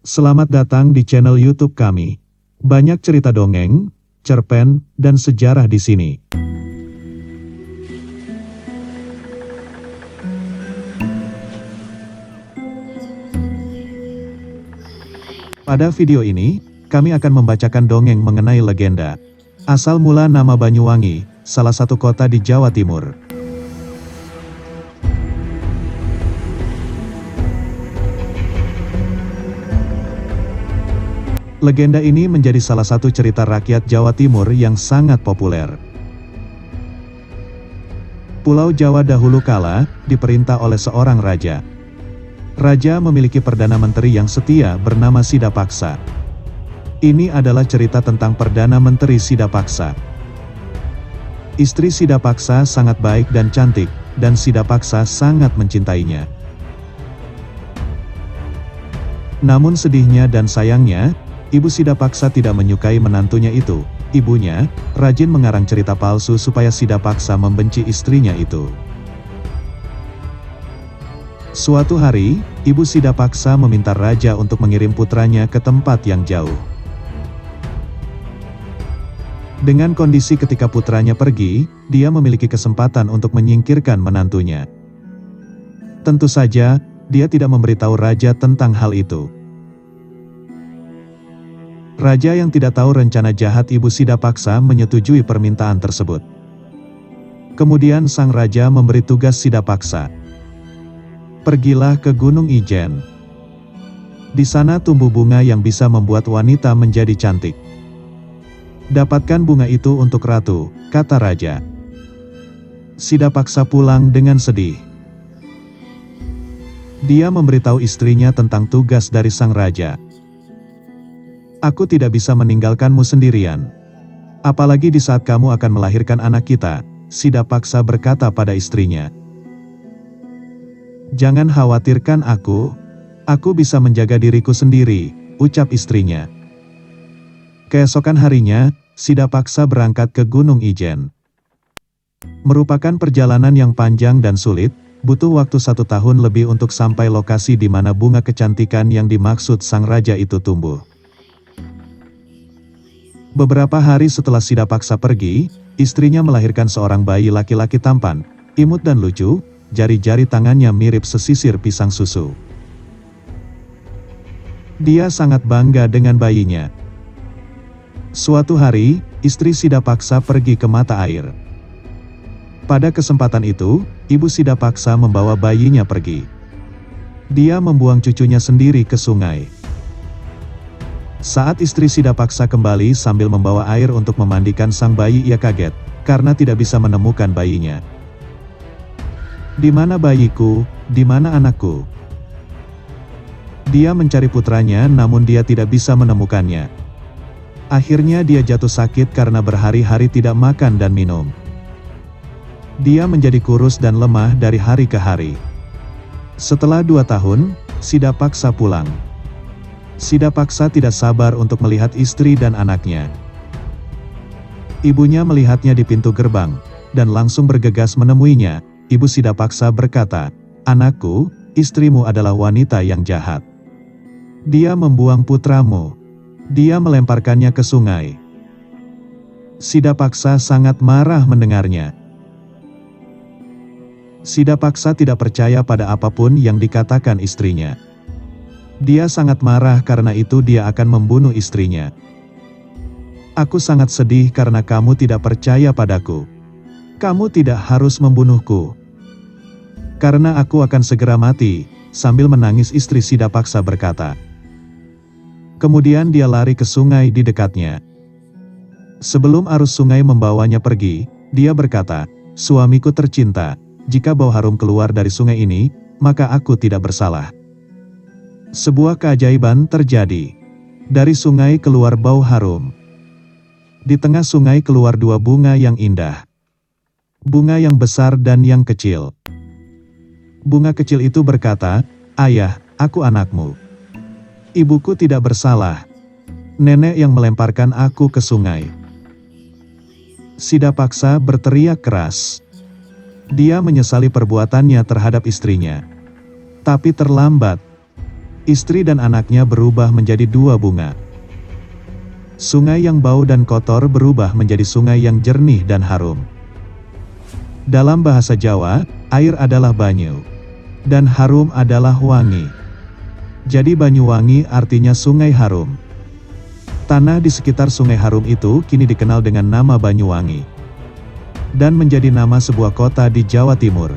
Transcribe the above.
Selamat datang di channel YouTube kami. Banyak cerita dongeng, cerpen, dan sejarah di sini. Pada video ini, kami akan membacakan dongeng mengenai legenda. Asal mula nama Banyuwangi, salah satu kota di Jawa Timur. Legenda ini menjadi salah satu cerita rakyat Jawa Timur yang sangat populer. Pulau Jawa dahulu kala diperintah oleh seorang raja. Raja memiliki perdana menteri yang setia bernama Sidapaksa. Ini adalah cerita tentang perdana menteri Sidapaksa. Istri Sidapaksa sangat baik dan cantik, dan Sidapaksa sangat mencintainya. Namun sedihnya dan sayangnya, Ibu Sidapaksa tidak menyukai menantunya itu. Ibunya rajin mengarang cerita palsu supaya Sidapaksa membenci istrinya itu. Suatu hari, Ibu Sidapaksa meminta raja untuk mengirim putranya ke tempat yang jauh. Dengan kondisi ketika putranya pergi, dia memiliki kesempatan untuk menyingkirkan menantunya. Tentu saja, dia tidak memberitahu raja tentang hal itu. Raja yang tidak tahu rencana jahat Ibu Sidapaksa menyetujui permintaan tersebut. Kemudian sang raja memberi tugas Sidapaksa. Pergilah ke Gunung Ijen. Di sana tumbuh bunga yang bisa membuat wanita menjadi cantik. Dapatkan bunga itu untuk ratu, kata raja. Sidapaksa pulang dengan sedih. Dia memberitahu istrinya tentang tugas dari sang raja. Aku tidak bisa meninggalkanmu sendirian. Apalagi di saat kamu akan melahirkan anak kita, Sidapaksa berkata pada istrinya. Jangan khawatirkan aku bisa menjaga diriku sendiri, ucap istrinya. Keesokan harinya, Sidapaksa berangkat ke Gunung Ijen. Merupakan perjalanan yang panjang dan sulit, butuh waktu 1 tahun lebih untuk sampai lokasi di mana bunga kecantikan yang dimaksud sang raja itu tumbuh. Beberapa hari setelah Sidapaksa pergi, istrinya melahirkan seorang bayi laki-laki tampan, imut dan lucu, jari-jari tangannya mirip sesisir pisang susu. Dia sangat bangga dengan bayinya. Suatu hari, istri Sidapaksa pergi ke mata air. Pada kesempatan itu, Ibu Sidapaksa membawa bayinya pergi. Dia membuang cucunya sendiri ke sungai. Saat istri Sidapaksa kembali sambil membawa air untuk memandikan sang bayi, ia kaget, karena tidak bisa menemukan bayinya. Di mana bayiku? Di mana anakku? Dia mencari putranya namun dia tidak bisa menemukannya. Akhirnya dia jatuh sakit karena berhari-hari tidak makan dan minum. Dia menjadi kurus dan lemah dari hari ke hari. Setelah 2 tahun, Sidapaksa pulang. Sidapaksa tidak sabar untuk melihat istri dan anaknya. Ibunya melihatnya di pintu gerbang, dan langsung bergegas menemuinya. Ibu Sidapaksa berkata, "Anakku, istrimu adalah wanita yang jahat. Dia membuang putramu. Dia melemparkannya ke sungai." Sidapaksa sangat marah mendengarnya. Sidapaksa tidak percaya pada apapun yang dikatakan istrinya. Dia sangat marah karena itu dia akan membunuh istrinya. Aku sangat sedih karena kamu tidak percaya padaku. Kamu tidak harus membunuhku. Karena aku akan segera mati, sambil menangis istri Sidapaksa berkata. Kemudian dia lari ke sungai di dekatnya. Sebelum arus sungai membawanya pergi, dia berkata, "Suamiku tercinta, jika bau harum keluar dari sungai ini, maka aku tidak bersalah." Sebuah keajaiban terjadi. Dari sungai keluar bau harum. Di tengah sungai keluar 2 bunga yang indah. Bunga yang besar dan yang kecil. Bunga kecil itu berkata, "Ayah, aku anakmu. Ibuku tidak bersalah. Nenek yang melemparkan aku ke sungai." Sidapaksa berteriak keras. Dia menyesali perbuatannya terhadap istrinya. Tapi terlambat. Istri dan anaknya berubah menjadi dua bunga. Sungai yang bau dan kotor berubah menjadi sungai yang jernih dan harum. Dalam bahasa Jawa, air adalah banyu, dan harum adalah wangi. Jadi Banyuwangi artinya sungai harum. Tanah di sekitar sungai harum itu kini dikenal dengan nama Banyuwangi, dan menjadi nama sebuah kota di Jawa Timur.